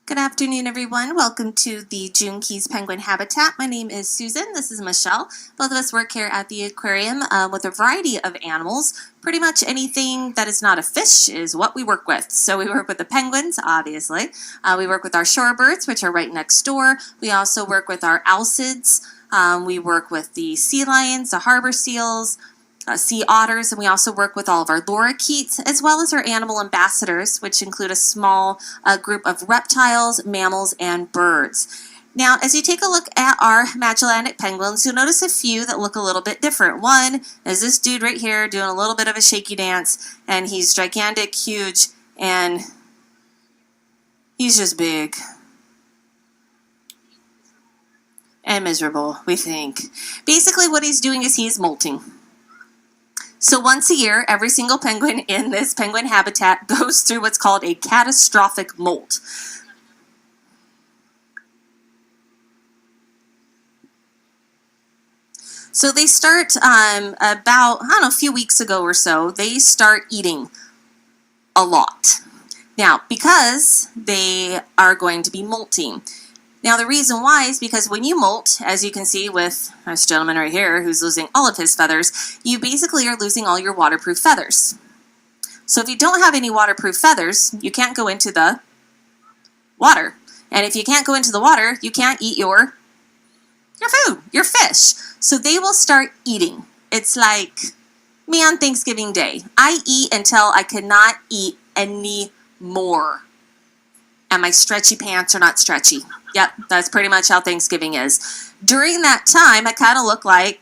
Good afternoon, everyone. Welcome to the June Keys Penguin Habitat. My name is Susan. This is Michelle. Both of us work here at the aquarium with a variety of animals. Pretty much anything that is not a fish is what we work with. So we work with the penguins, obviously. We work with our shorebirds, which are right next door. We also work with our alcids. We work with the sea lions, the harbor seals, sea otters, and we also work with all of our lorikeets, as well as our animal ambassadors, which include a small group of reptiles, mammals, and birds. Now, as you take a look at our Magellanica penguins, you'll notice a few that look a little bit different. One is this dude right here doing a little bit of a shaky dance, and he's gigantic, huge, and he's just big and miserable, we think. Basically, what he's doing is he's molting. So once a year, every single penguin in this penguin habitat goes through what's called a catastrophic molt. So they start a few weeks ago or so, they start eating a lot. Now, because they are going to be molting. Now, the reason why is because when you molt, as you can see with this gentleman right here who's losing all of his feathers, you basically are losing all your waterproof feathers. So if you don't have any waterproof feathers, you can't go into the water. And if you can't go into the water, you can't eat your food, your fish. So they will start eating. It's like me on Thanksgiving Day. I eat until I cannot eat any more. And my stretchy pants are not stretchy. Yep, that's pretty much how Thanksgiving is. During that time, I kind of look like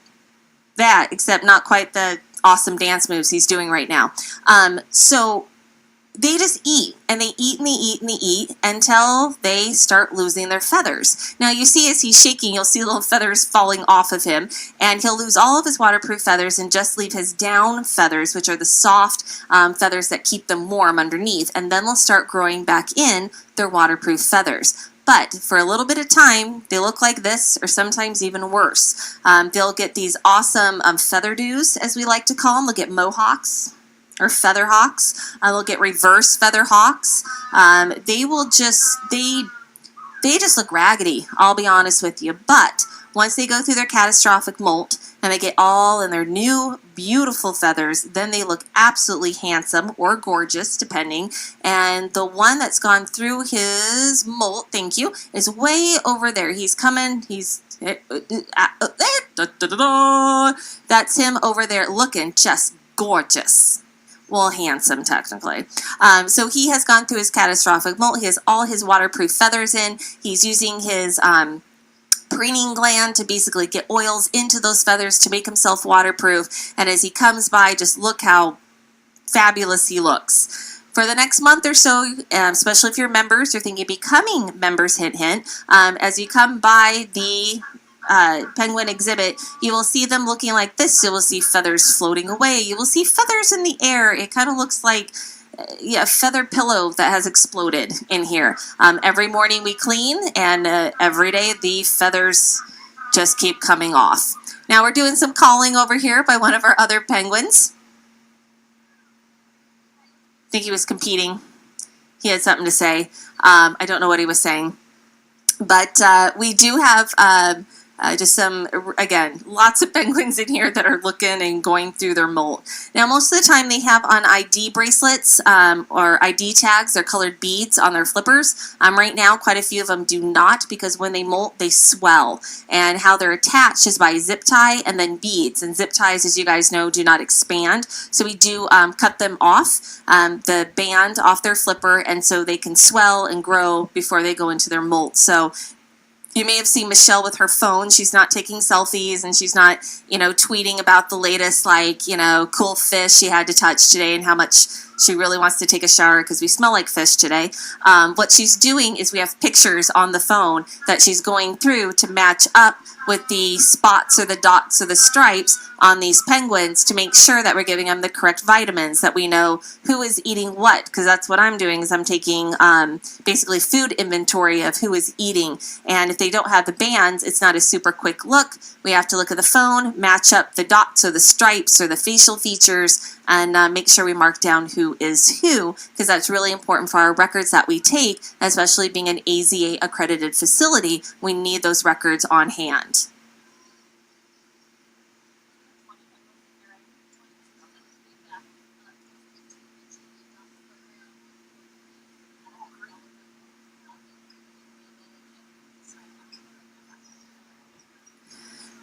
that, except not quite the awesome dance moves he's doing right now. So they just eat, and they eat, and they eat, and they eat until they start losing their feathers. Now, you see as he's shaking, you'll see little feathers falling off of him, and he'll lose all of his waterproof feathers and just leave his down feathers, which are the soft feathers that keep them warm underneath, and then they'll start growing back in their waterproof feathers. But for a little bit of time, they look like this, or sometimes even worse. They'll get these awesome feather dews, as we like to call them. They'll get mohawks or feather hawks. They'll get reverse feather hawks. They just look raggedy, I'll be honest with you. But once they go through their catastrophic molt and they get all in their new beautiful feathers, then they look absolutely handsome or gorgeous, depending. And the one that's gone through his molt, thank you, is way over there. He's coming, that's him over there looking just gorgeous. Well, handsome, technically. So he has gone through his catastrophic molt. He has all his waterproof feathers in. He's using his preening gland to basically get oils into those feathers to make himself waterproof. And as he comes by, just look how fabulous he looks. For the next month or so, especially if you're members, you're thinking of becoming members, hint, hint, as you come by the penguin exhibit, you will see them looking like this. You will see feathers floating away. You will see feathers in the air. It kind of looks like a feather pillow that has exploded in here. Every morning we clean, and every day the feathers just keep coming off. Now we're doing some calling over here by one of our other penguins. I think he was competing. He had something to say. I don't know what he was saying. But we do have just some, again, lots of penguins in here that are looking and going through their molt. Now, most of the time they have on ID bracelets or ID tags. They're colored beads on their flippers. Right now, quite a few of them do not, because when they molt, they swell. And how they're attached is by zip tie and then beads. And zip ties, as you guys know, do not expand. So we do cut them off, the band off their flipper, and so they can swell and grow before they go into their molt. So you may have seen Michelle with her phone. She's not taking selfies, and she's not, tweeting about the latest, cool fish she had to touch today and how much she really wants to take a shower because we smell like fish today. What she's doing is we have pictures on the phone that she's going through to match up with the spots or the dots or the stripes on these penguins to make sure that we're giving them the correct vitamins, that we know who is eating what, because that's what I'm doing, is I'm taking basically food inventory of who is eating. And if they don't have the bands, it's not a super quick look. We have to look at the phone, match up the dots or the stripes or the facial features and make sure we mark down who is who, because that's really important for our records that we take, especially being an AZA accredited facility. We need those records on hand.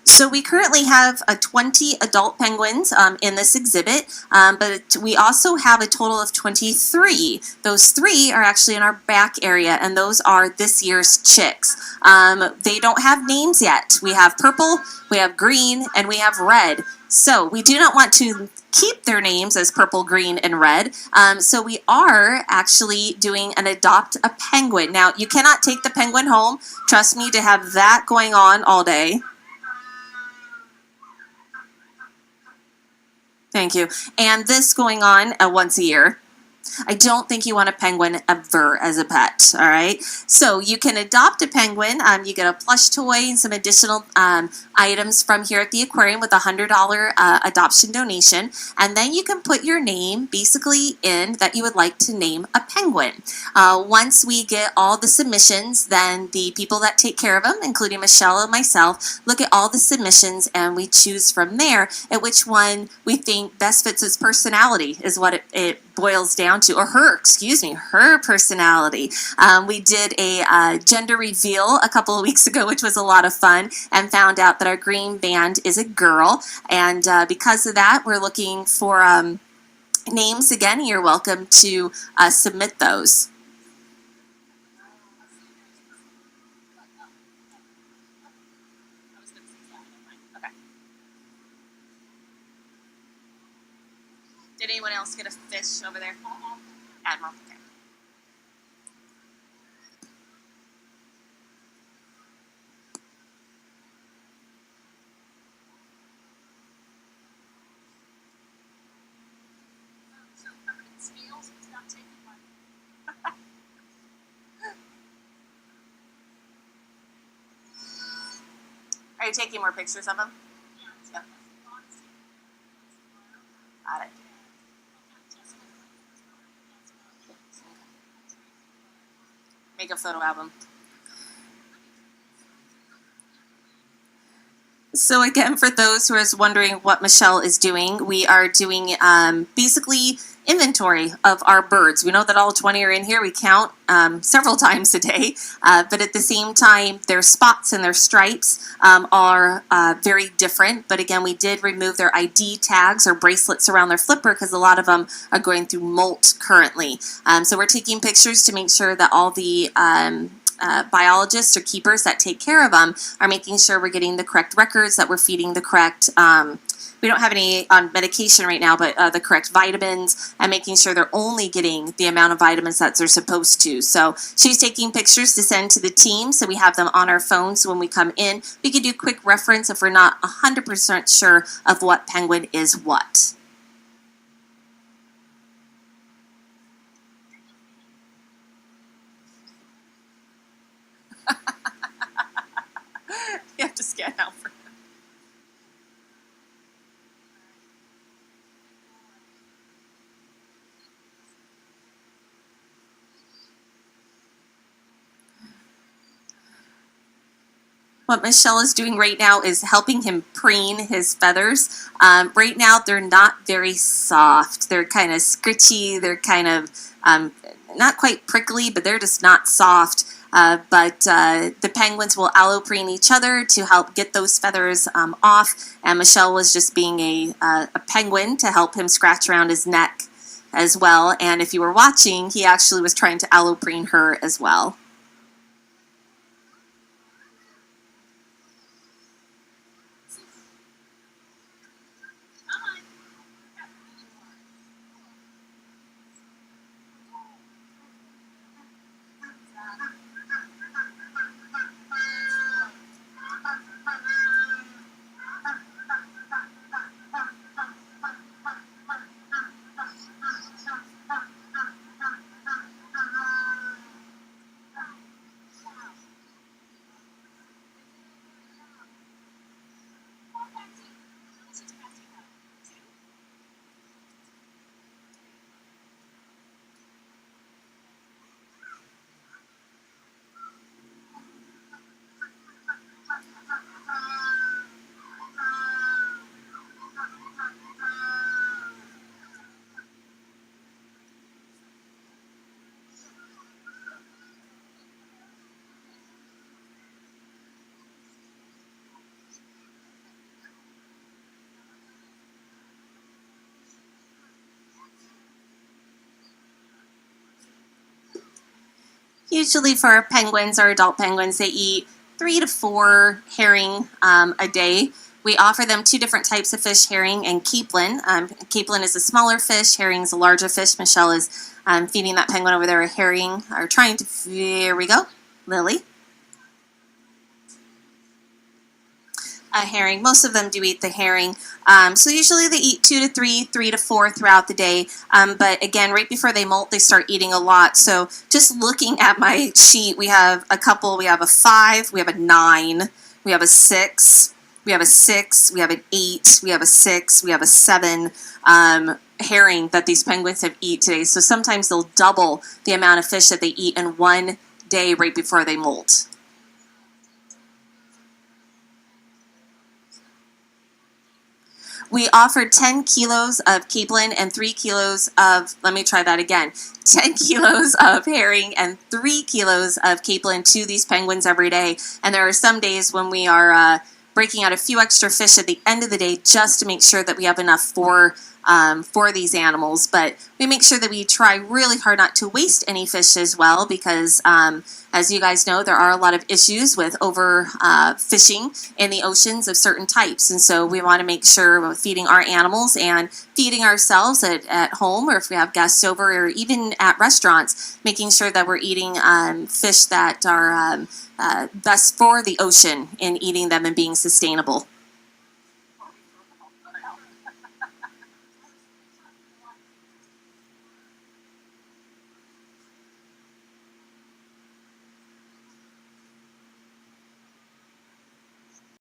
So we currently have 20 adult penguins in this exhibit, but we also have a total of 23. Those 3 are actually in our back area, and those are this year's chicks. They don't have names yet. We have purple, we have green, and we have red. So we do not want to keep their names as purple, green, and red. So we are actually doing an adopt a penguin. Now, you cannot take the penguin home. Trust me, to have that going on all day. Thank you. And this going on once a year. I don't think you want a penguin ever as a pet, all right? So you can adopt a penguin. You get a plush toy and some additional items from here at the aquarium with a $100 adoption donation. And then you can put your name basically in that you would like to name a penguin. Once we get all the submissions, then the people that take care of them, including Michelle and myself, look at all the submissions and we choose from there at which one we think best fits its personality is what it boils down to, or her personality. We did a gender reveal a couple of weeks ago, which was a lot of fun, and found out that our green band is a girl. And because of that, we're looking for names again. You're welcome to submit those. Did anyone else get a fish over there? Admiral. Okay. Are you taking more pictures of them? Yeah. Got it. Make a photo album. So again, for those who are wondering what Michelle is doing, we are doing basically inventory of our birds. We know that all 20 are in here. We count several times a day, but at the same time, their spots and their stripes are very different. But again, we did remove their ID tags or bracelets around their flipper because a lot of them are going through molt currently. So we're taking pictures to make sure that all the biologists or keepers that take care of them are making sure we're getting the correct records, that we're feeding the correct, we don't have any on medication right now, but the correct vitamins, and making sure they're only getting the amount of vitamins that they're supposed to. So she's taking pictures to send to the team, so we have them on our phones when we come in. We can do quick reference if we're not 100% sure of what penguin is what. You have to scan out for him. What Michelle is doing right now is helping him preen his feathers. Right now, they're not very soft. They're kind of scritchy. They're kind of not quite prickly, but they're just not soft. But the penguins will alloprene each other to help get those feathers off. And Michelle was just being a penguin to help him scratch around his neck as well. And if you were watching, he actually was trying to alloprene her as well. Usually for penguins or adult penguins, they eat 3 to 4 herring a day. We offer them 2 different types of fish, herring and capelin. Capelin is a smaller fish, herring is a larger fish. Michelle is feeding that penguin over there a herring, or trying to, here we go, Lily. A herring. Most of them do eat the herring. So usually they eat 2 to 3, 3 to 4 throughout the day. But again, right before they molt, they start eating a lot. So just looking at my sheet, we have a couple. We have a 5, we have a 9, we have a 6, we have a 6, we have an 8, we have a 6, we have a 7 herring that these penguins have eaten today. So sometimes they'll double the amount of fish that they eat in one day right before they molt. We offered 10 kilos of capelin and 3 kilos of, let me try that again, 10 kilos of herring and 3 kilos of capelin to these penguins every day. And there are some days when we are breaking out a few extra fish at the end of the day just to make sure that we have enough for these animals. But we make sure that we try really hard not to waste any fish as well, because as you guys know, there are a lot of issues with fishing in the oceans of certain types. And so we want to make sure we're feeding our animals and feeding ourselves at home, or if we have guests over, or even at restaurants, making sure that we're eating fish that are best for the ocean, and eating them and being sustainable.